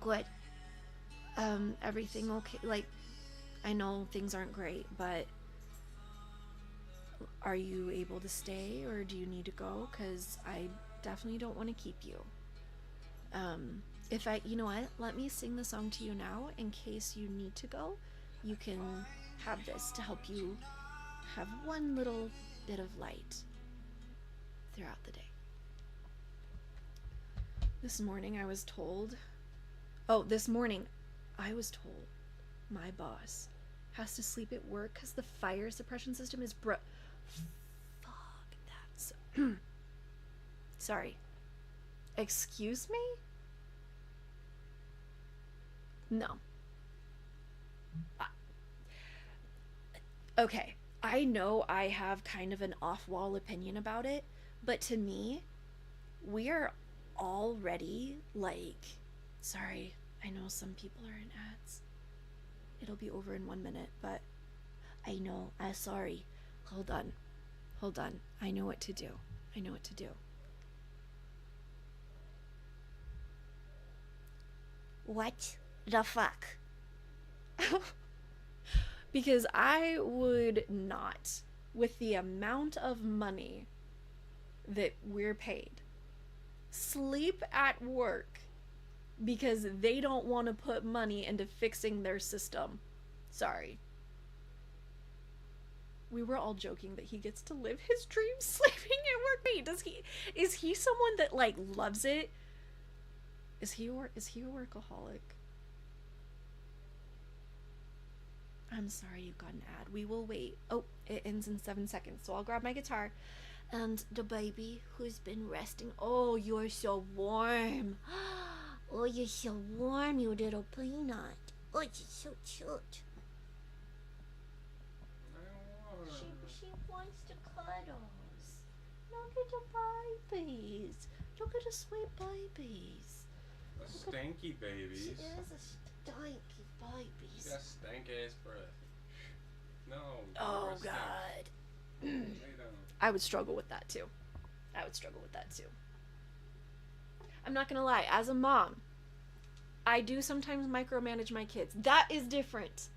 Good. Everything okay? Like, I know things aren't great, but are you able to stay or do you need to go? Because I definitely don't want to keep you. Um, if I, you know what? Let me sing the song to you now in case you need to go. You can have this to help you have one little bit of light throughout the day. This morning I was told, oh, this morning I was told my boss has to sleep at work because the fire suppression system is Fuck, that's. Sorry. Excuse me? No. Okay, I know I have kind of an off wall opinion about it, but to me, we are already like. Sorry, I know some people are in ads. It'll be over in 1 minute, but I know. I'm sorry. Hold on. Hold on. I know what to do. I know what to do. What the fuck? Because I would not, with the amount of money that we're paid, sleep at work because they don't want to put money into fixing their system. Sorry. We were all joking that he gets to live his dreams sleeping at work. Wait, does he? Is he someone that like loves it? Is he a workaholic? I'm sorry you got an ad. We will wait. Oh, it ends in 7 seconds, so I'll grab my guitar. And the baby who's been resting. Oh, you're so warm. Oh, you're so warm, you little peanut. Oh, you're so cute. She wants to cuddles. Look at the babies. Look at the sweet babies. The stanky babies. She is a stanky baby. She got stank ass breath. No. Oh God. Lay down. I would struggle with that too. I'm not gonna lie, as a mom, I do sometimes micromanage my kids. That is different.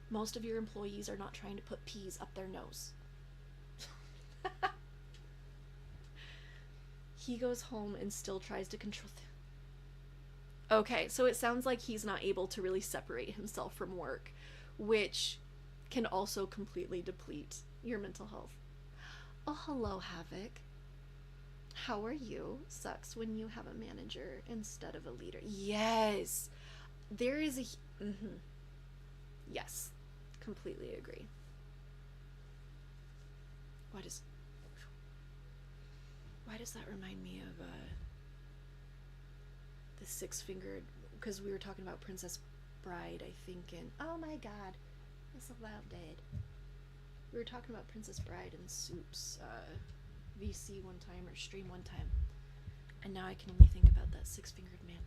Most of your employees are not trying to put peas up their nose. He goes home and still tries to control. Okay, so it sounds like he's not able to really separate himself from work, which can also completely deplete your mental health. Oh, hello, Havoc. How are you? Sucks when you have a manager instead of a leader. Yes. There is a... Mm-hmm. Yes. Completely agree. Why does that remind me of the six-fingered... Because we were talking about Princess Bride, I think, and... Oh my god. It's about dead. We were talking about Princess Bride and Soup's VC one time, or stream one time. And now I can only think about that six-fingered man.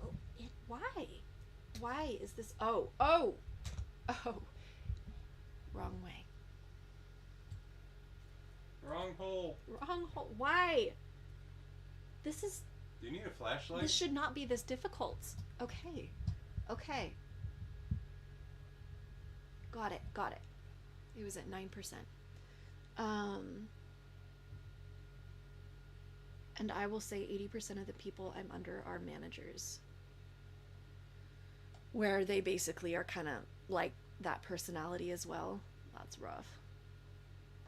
Go in. Why? Why is this? Oh. Wrong way. Wrong hole. Wrong hole. Why? This is... Do you need a flashlight? This should not be this difficult. Okay. Got it. It was at 9%. And I will say 80% of the people I'm under are managers. Where they basically are kind of like that personality as well. That's rough.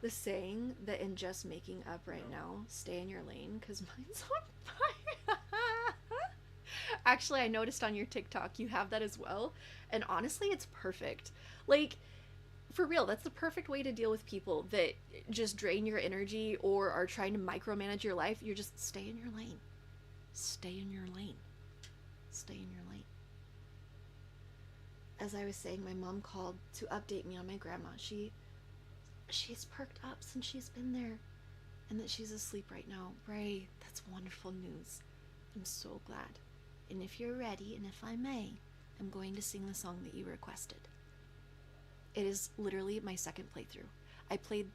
The saying that in just making up right now, stay in your lane, because mine's on fire. Actually, I noticed on your TikTok you have that as well. And honestly, it's perfect. Like, for real, that's the perfect way to deal with people that just drain your energy or are trying to micromanage your life. You're just stay in your lane. Stay in your lane. Stay in your lane. As I was saying, my mom called to update me on my grandma. She's perked up since she's been there, and that she's asleep right now. Bray, that's wonderful news. I'm so glad. And if you're ready, and if I may, I'm going to sing the song that you requested. It is literally my second playthrough. I played,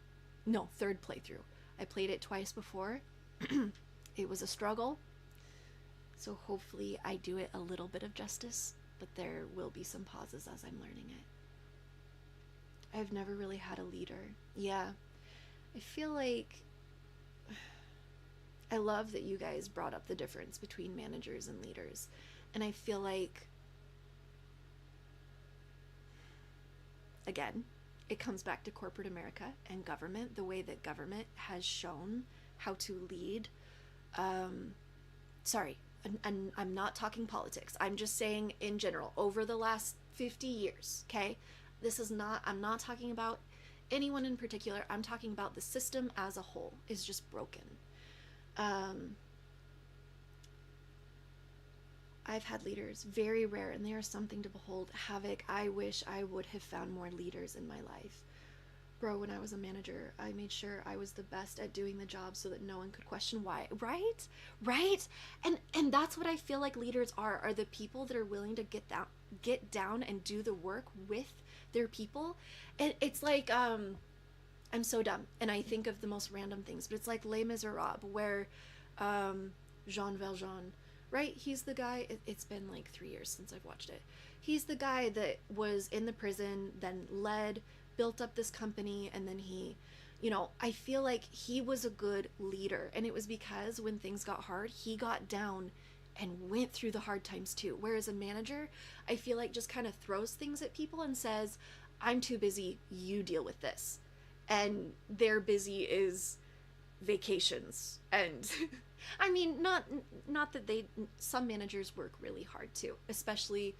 no, third playthrough. I played it twice before. It was a struggle. So hopefully I do it a little bit of justice, but there will be some pauses as I'm learning it. I've never really had a leader. Yeah. I feel like I love that you guys brought up the difference between managers and leaders. And I feel like, again, it comes back to corporate America and government, the way that government has shown how to lead. Sorry, and I'm not talking politics. I'm just saying in general, over the last 50 years, okay? I'm not talking about anyone in particular. I'm talking about the system as a whole is just broken. I've had leaders, very rare, and they are something to behold. Havoc, I wish I would have found more leaders in my life. Bro, when I was a manager, I made sure I was the best at doing the job so that no one could question why. Right? And that's what I feel like leaders are the people that are willing to get down and do the work with their people. And it's like, I'm so dumb, and I think of the most random things, but it's like Les Miserables, where Jean Valjean, right? He's the guy, it's been like 3 years since I've watched it. He's the guy that was in the prison, then built up this company, and then he, I feel like he was a good leader, and it was because when things got hard, he got down and went through the hard times too. Whereas a manager, I feel like just kind of throws things at people and says, I'm too busy, you deal with this. And their busy is vacations. And I mean, not that some managers work really hard too, especially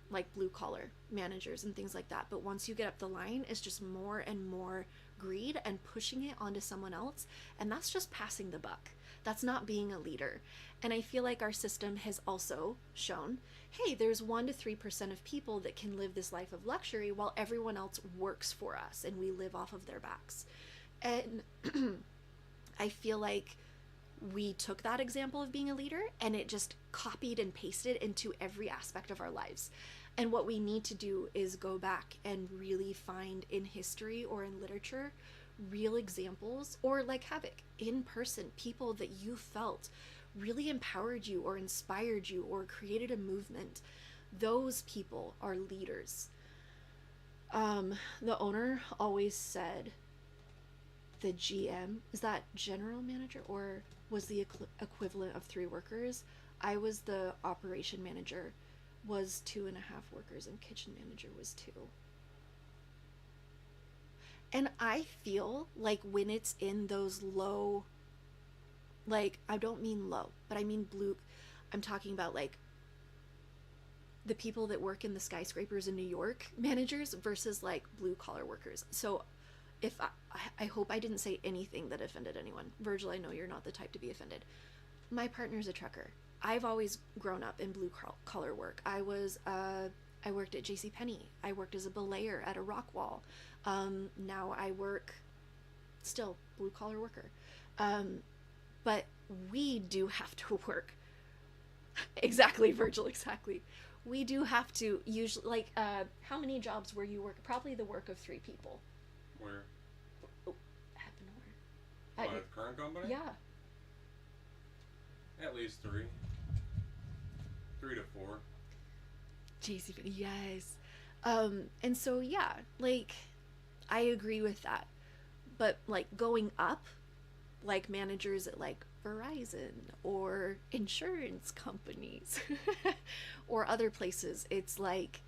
like blue collar managers and things like that. But once you get up the line, it's just more and more greed and pushing it onto someone else. And that's just passing the buck. That's not being a leader. And I feel like our system has also shown, hey, there's 1% to 3% of people that can live this life of luxury while everyone else works for us and we live off of their backs. And I feel like we took that example of being a leader and it just copied and pasted into every aspect of our lives. And what we need to do is go back and really find in history or in literature real examples, or like Havoc, in person, people that you felt really empowered you or inspired you or created a movement. Those people are leaders. The owner always said the GM, is that general manager, or was the equivalent of 3 workers? I was the operation manager, was 2.5 workers, and kitchen manager was 2. And I feel like when it's in those low, like, I don't mean low, but I mean blue, I'm talking about like the people that work in the skyscrapers in New York, managers versus like blue collar workers. So if I hope I didn't say anything that offended anyone. Virgil, I know you're not the type to be offended. My partner's a trucker. I've always grown up in blue collar work. I worked at JCPenney. I worked as a belayer at a rock wall. Now I work, still blue collar worker. But we do have to work. Exactly, Virgil, exactly. We do have to usually, like, how many jobs were you working? Probably the work of 3 people. Where? Oh, At the current company? Yeah. At least 3. 3 to 4. JCPenney, yes. And so, yeah, like, I agree with that. But, like, going up, like managers at, like, Verizon or insurance companies or other places, it's like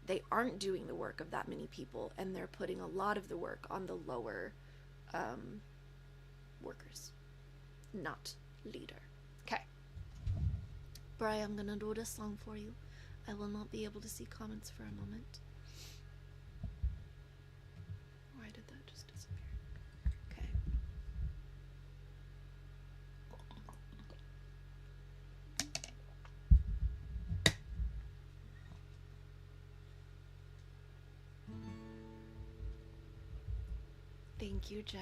they aren't doing the work of that many people, and they're putting a lot of the work on the lower workers, not leader. Okay. Bri, I'm gonna do this song for you. I will not be able to see comments for a moment. Why did that just disappear? Okay. Thank you, Jen.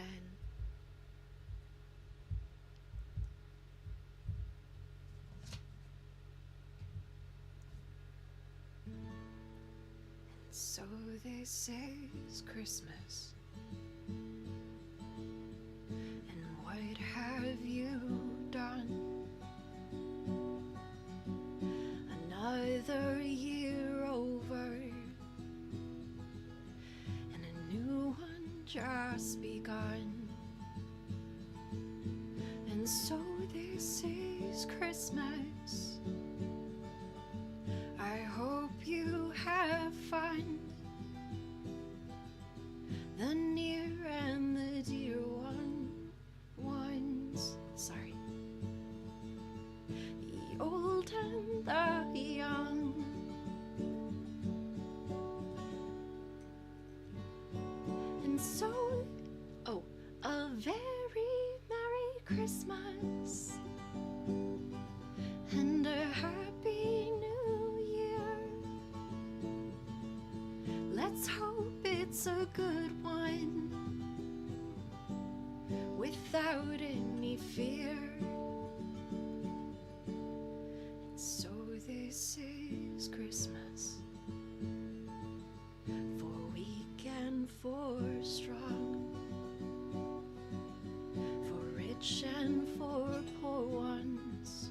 So this is Christmas. And what have you done? Another year over, and a new one just begun. And so this is Christmas. I hope you have fun. The near and the dear ones. Sorry. The old and the young. And so, a very Merry Christmas and a Happy New Year. Let's hope it's a good one without any fear. And so this is Christmas, for weak and for strong, for rich and for poor ones.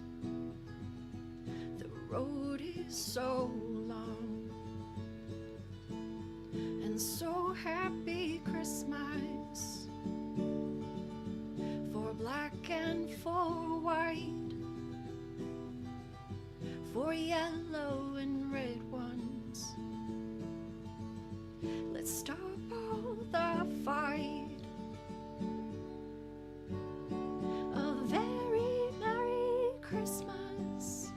The road is so long, and so happy Christmas for black and for white, for yellow and red ones. Let's stop all the fight. A very Merry Christmas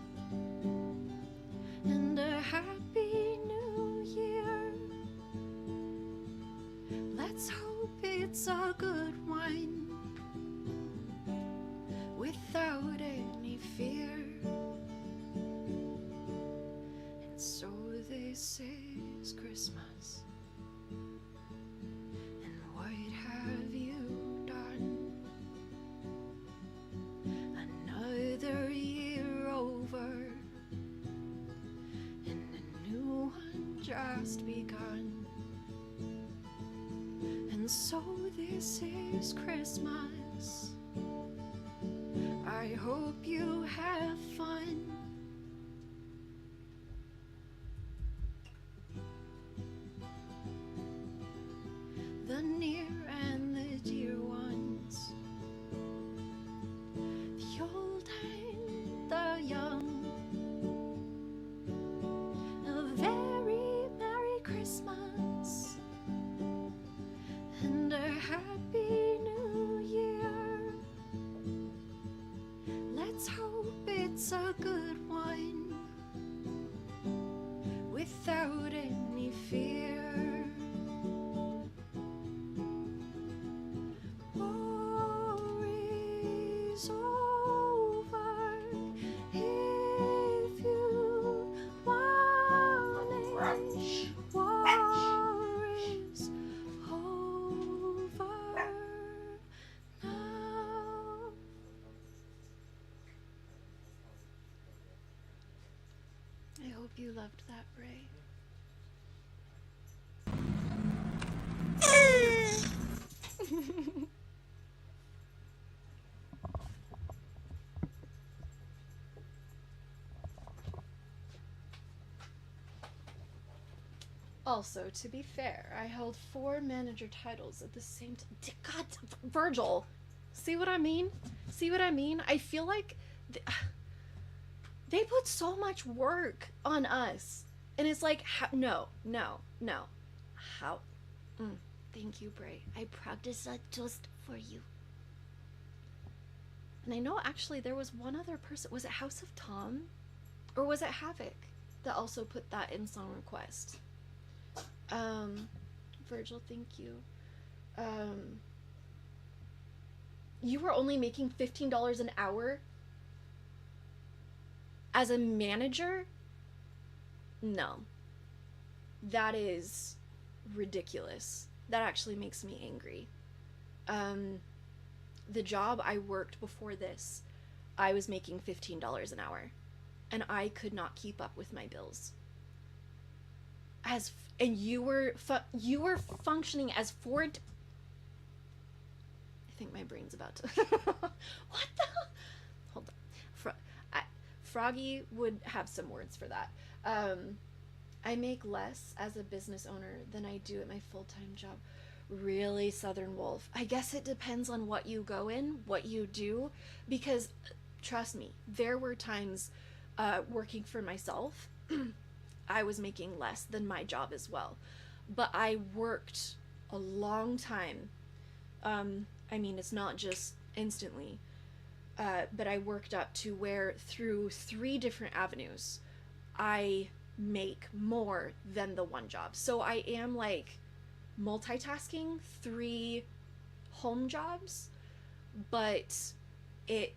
and a Happy New Year. Let's hope it's a good one without any fear. And so this is Christmas. And what have you done? Another year over, and a new one just begun. And so this is Christmas. I hope you have fun. The near and the dear ones, the old and the young. A very Merry Christmas and a Happy New Year. Let's hope it's a good one without any fear. War is over if you want it. War is over now. I hope you loved that, Bray. Also, to be fair, I held 4 manager titles at the same time. God, Virgil! See what I mean? See what I mean? I feel like they put so much work on us. And it's like, no. How? Thank you, Bray. I practiced that just for you. And I know actually there was one other person. Was it House of Tom? Or was it Havoc that also put that in song request? Virgil, thank you. You were only making $15 an hour as a manager? No. That is ridiculous. That actually makes me angry. The job I worked before this, I was making $15 an hour, and I could not keep up with my bills. and you were functioning as Ford. I think my brain's about to. What the? Hold on. Froggy would have some words for that. I make less as a business owner than I do at my full-time job. Really, Southern Wolf. I guess it depends on what you go in, what you do, because trust me, there were times working for myself, I was making less than my job as well. But I worked a long time. I mean, it's not just instantly, but I worked up to where through 3 different avenues, I make more than the one job. So I am like multitasking 3 home jobs, but it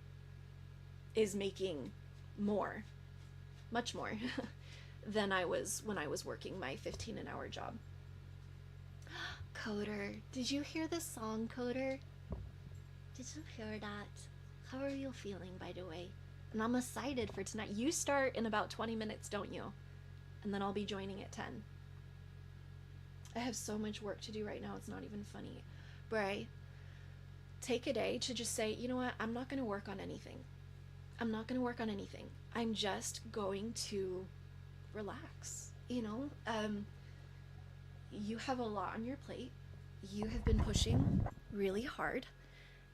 is making more, much more than I was when I was working my 15 an hour job. Coder, did you hear the song, Coder? Did you hear that? How are you feeling, by the way? And I'm excited for tonight. You start in about 20 minutes, don't you? And then I'll be joining at 10. I have so much work to do right now, it's not even funny. Bray, take a day to just say, you know what, I'm not going to work on anything. I'm not going to work on anything. I'm just going to relax, you know? You have a lot on your plate. You have been pushing really hard.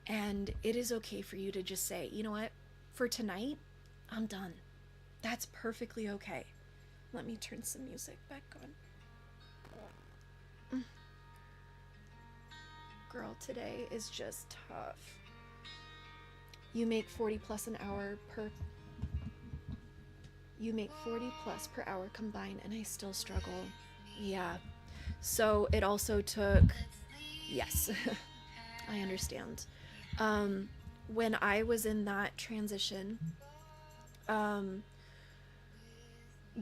And it is okay for you to just say, you know what, for tonight, I'm done. That's perfectly okay. Let me turn some music back on. Girl, today is just tough. You make 40 plus an hour per... You make 40 plus per hour combined, and I still struggle. Yeah. So it also took... Yes. I understand. When I was in that transition, do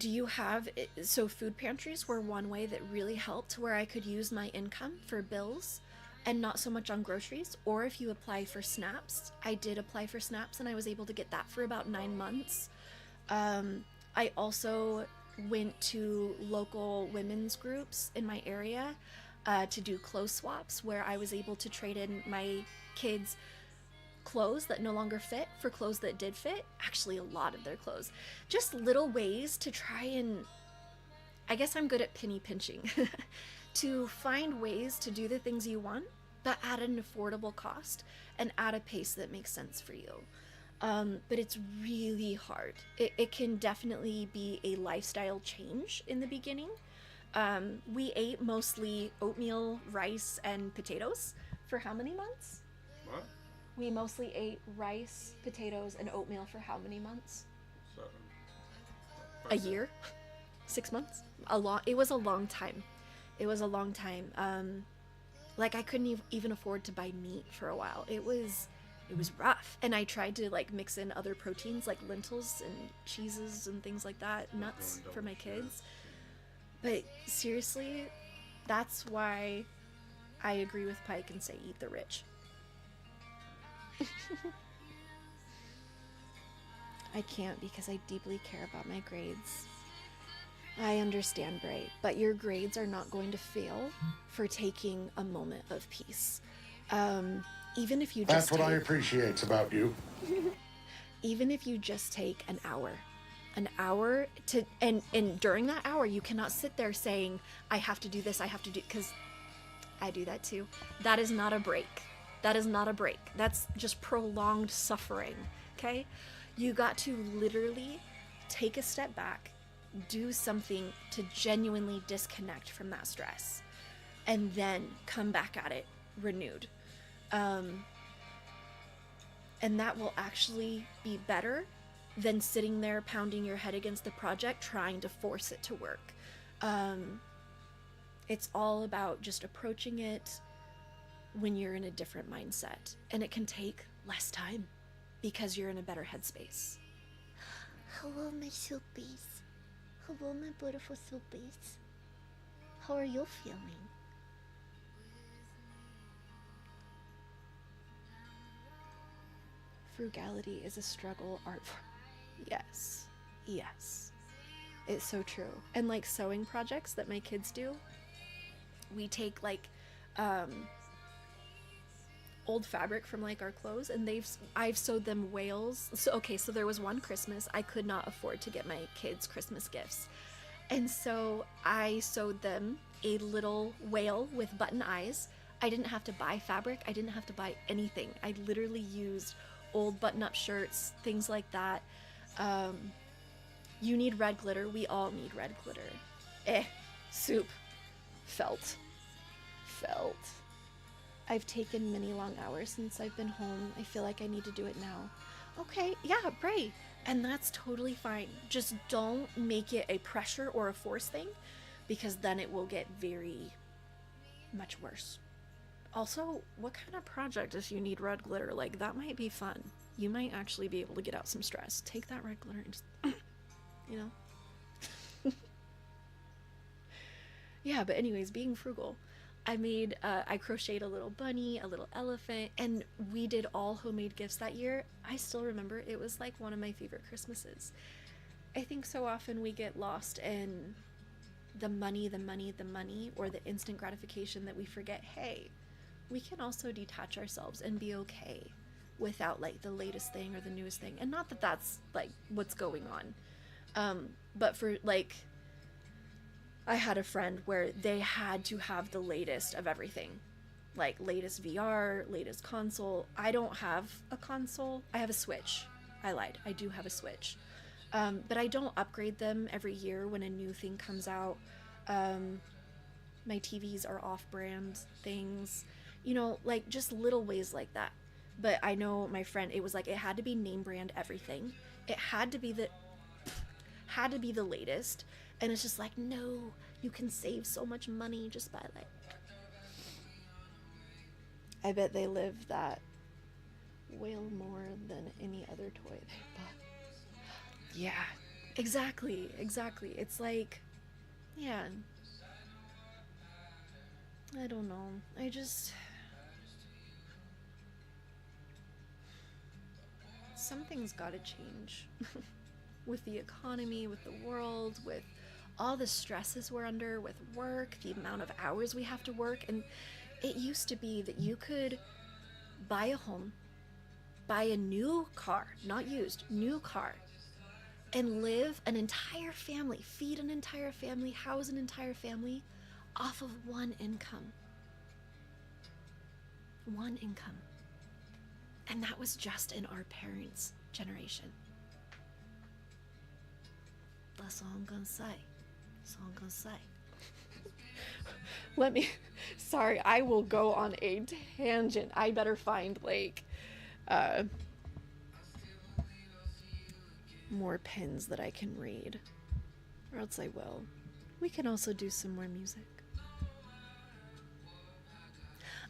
you have... So food pantries were one way that really helped, where I could use my income for bills and not so much on groceries. Or if you apply for SNAPs, I did apply for SNAPs and I was able to get that for about 9 months. I also went to local women's groups in my area to do clothes swaps, where I was able to trade in my kids' clothes that no longer fit for clothes that did fit. Actually, a lot of their clothes. Just little ways to try and... I guess I'm good at penny pinching. To find ways to do the things you want, but at an affordable cost and at a pace that makes sense for you. But it's really hard. It can definitely be a lifestyle change in the beginning. We ate mostly oatmeal, rice, and potatoes for how many months? What? We mostly ate rice, potatoes, and oatmeal for how many months? 7. A year? 6 months? It was a long time. It was a long time. Like I couldn't even afford to buy meat for a while. It was rough. And I tried to like mix in other proteins like lentils and cheeses and things like that, nuts for my kids. But seriously, that's why I agree with Pike and say eat the rich. I can't because I deeply care about my grades. I understand, Bray, but your grades are not going to fail for taking a moment of peace. Even if you just That's what I appreciate about you. Even if you just take an hour to, and during that hour, you cannot sit there saying, I have to do this, I have to do, because I do that too. That is not a break. That is not a break. That's just prolonged suffering, okay? You got to literally take a step back, do something to genuinely disconnect from that stress, and then come back at it renewed. And that will actually be better than sitting there pounding your head against the project trying to force it to work. It's all about just approaching it when you're in a different mindset, and it can take less time because you're in a better headspace. Hello, my soupies. Hello, my beautiful soupies. How are you feeling? Frugality is a struggle art form. Yes. It's so true. And like sewing projects that my kids do, we take like old fabric from like our clothes, and I've sewed them whales. So okay, so there was one Christmas I could not afford to get my kids Christmas gifts. And so I sewed them a little whale with button eyes. I didn't have to buy fabric. I didn't have to buy anything. I literally used old button-up shirts, things like that. You need red glitter. We all need red glitter. Soup. Felt. I've taken many long hours since I've been home. I feel like I need to do it now. Okay, yeah, Bray. And that's totally fine. Just don't make it a pressure or a force thing, because then it will get very much worse. Also, what kind of project if you need red glitter? Like, that might be fun. You might actually be able to get out some stress. Take that red glitter and just, you know? Yeah, but anyways, being frugal. I crocheted a little bunny, a little elephant, and we did all homemade gifts that year. I still remember it was like one of my favorite Christmases. I think so often we get lost in the money, or the instant gratification that we forget, hey, we can also detach ourselves and be okay without like the latest thing or the newest thing. And not that that's like what's going on. But for like, I had a friend where they had to have the latest of everything, like latest VR, latest console. I don't have a console. I have a Switch. I lied. I do have a Switch. But I don't upgrade them every year when a new thing comes out. My TVs are off-brand things, you know, like just little ways like that. But I know my friend, it was like it had to be name brand everything. It had to be the latest. And it's just like, no, you can save so much money just by like... I bet they live that whale more than any other toy they bought. Yeah, exactly. It's like, yeah. I don't know. Something's gotta change. With the economy, with the world, with all the stresses we're under, with work, the amount of hours we have to work. And it used to be that you could buy a home, buy a new car, not used, new car, and live an entire family, feed an entire family, house an entire family off of one income. One income. And that was just in our parents' generation. That's all I'm gonna say. Sorry, I will go on a tangent. I better find like more pins that I can read, or else I will. We can also do some more music.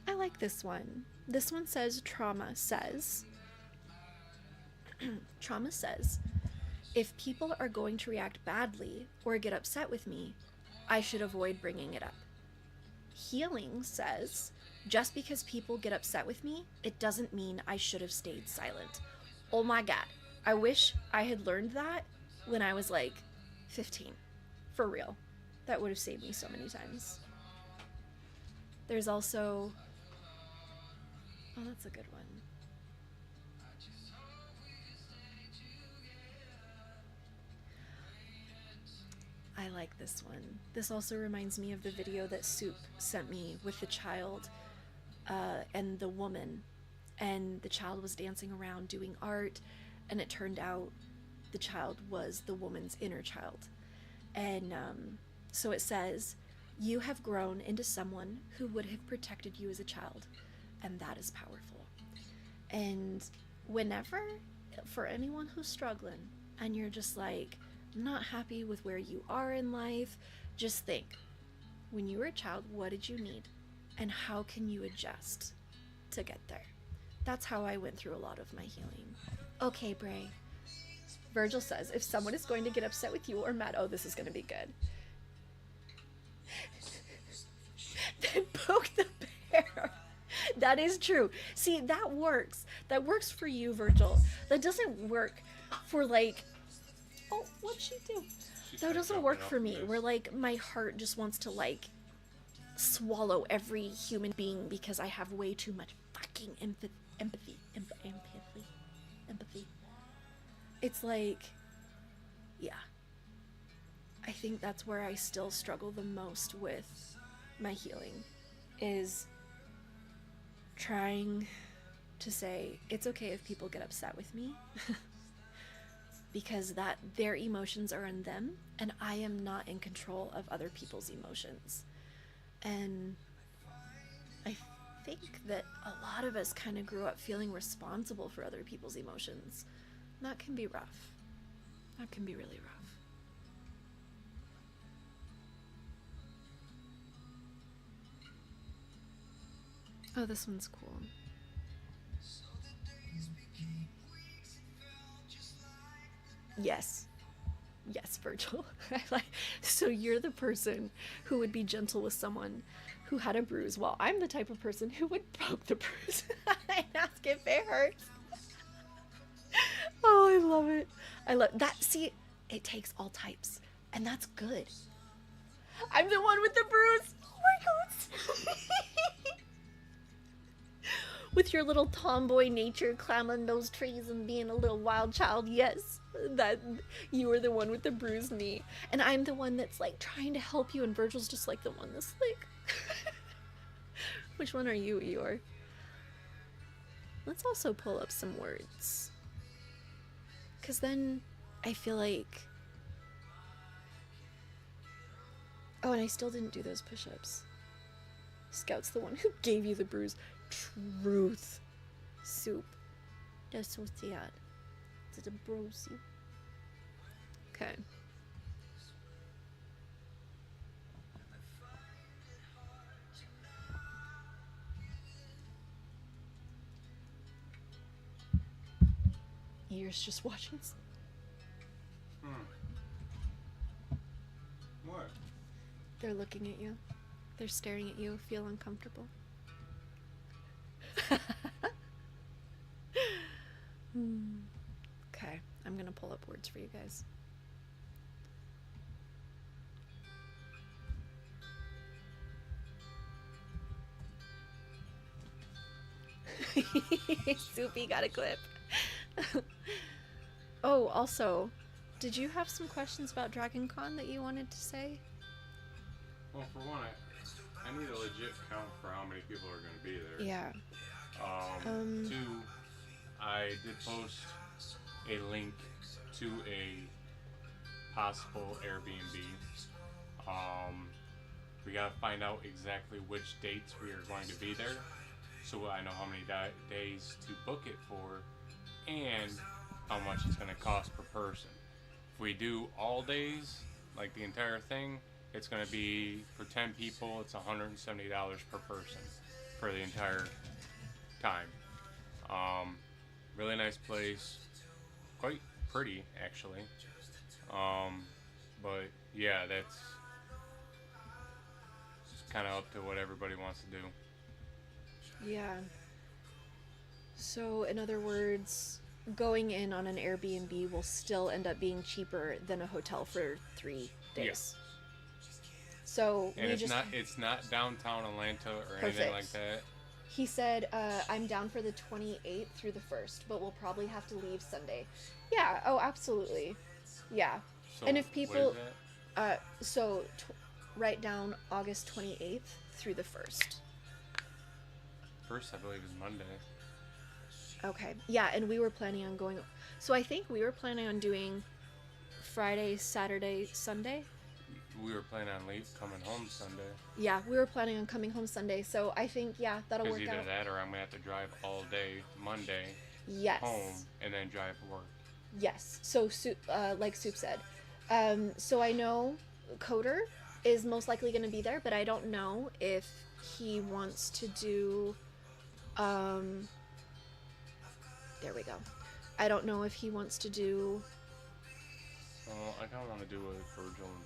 I like this one. This one says, Trauma says, if people are going to react badly or get upset with me, I should avoid bringing it up. Healing says, just because people get upset with me, it doesn't mean I should have stayed silent. Oh my God. I wish I had learned that when I was like 15. For real. That would have saved me so many times. There's also... Oh, that's a good one. I like this one. This also reminds me of the video that Soup sent me with the child and the woman. And the child was dancing around doing art, and it turned out the child was the woman's inner child. And so it says, you have grown into someone who would have protected you as a child. And that is powerful. And whenever, for anyone who's struggling, and you're just like, not happy with where you are in life, just think, when you were a child, what did you need? And how can you adjust to get there? That's how I went through a lot of my healing. Okay, Bray. Virgil says, if someone is going to get upset with you or mad, oh, this is going to be good. Then poke the bear. That is true. See, that works. That works for you, Virgil. That doesn't work for like... Oh, what'd she do? She That doesn't jumping work up for me. and Where like my heart just wants to like swallow every human being because I have way too much fucking empathy. It's like, yeah. I think that's where I still struggle the most with my healing, is trying to say it's okay if people get upset with me because that their emotions are in them and I am not in control of other people's emotions. And I think that a lot of us kind of grew up feeling responsible for other people's emotions. And that can be rough. That can be really rough. Oh, this one's cool. Yes. Yes, Virgil. So you're the person who would be gentle with someone who had a bruise, while I'm the type of person who would poke the bruise and ask if it hurts. Oh, I love it. I love that. See, it takes all types, and that's good. I'm the one with the bruise. Oh my god. With your little tomboy nature, climbing those trees and being a little wild child, yes, that you are the one with the bruised knee, and I'm the one that's like trying to help you, and Virgil's just like the one that's like, which one are you, Eeyore? Let's also pull up some words, because then I feel like, oh, and I still didn't do those push-ups. Scout's the one who gave you the bruise. Truth. Soup. That's so sad. It's a bruise. Okay. Ears just watching. What? They're looking at you. They're staring at you. Feel uncomfortable. Okay, I'm gonna pull up words for you guys. Soupy got a clip. Oh, also, did you have some questions about Dragon Con that you wanted to say? Well, for one, I need a legit count for how many people are going to be there. Yeah. Two, I did post a link to a possible Airbnb. We gotta find out exactly which dates we are going to be there, so I know how many days to book it for, and how much it's gonna cost per person. If we do all days, like the entire thing, it's gonna be, for 10 people, it's $170 per person for the entire time. Really nice place, quite pretty actually. But yeah, that's kind of up to what everybody wants to do. Yeah. So, in other words, going in on an Airbnb will still end up being cheaper than a hotel for 3 days. Yes. So And we it's just not downtown Atlanta or anything Perfect. like that. He said, I'm down for the 28th through the 1st, but we'll probably have to leave Sunday. Yeah, oh, absolutely. Yeah. So And if people, what is that? write down August 28th through the 1st. First, I believe, is Monday. Okay. Yeah, and we were planning on going, so I think we were planning on doing Friday, Saturday, Sunday. We were planning on coming home Sunday. Yeah, we were planning on coming home Sunday, so I think, yeah, that'll work Because either out. that or I'm going to have to drive all day Monday Yes. home and then drive to work. Yes. So, like Soup said. So I know Coder is most likely going to be there, but I don't know if he wants to do, there we go. I don't know if he wants to do I kind of want to do a Virgil and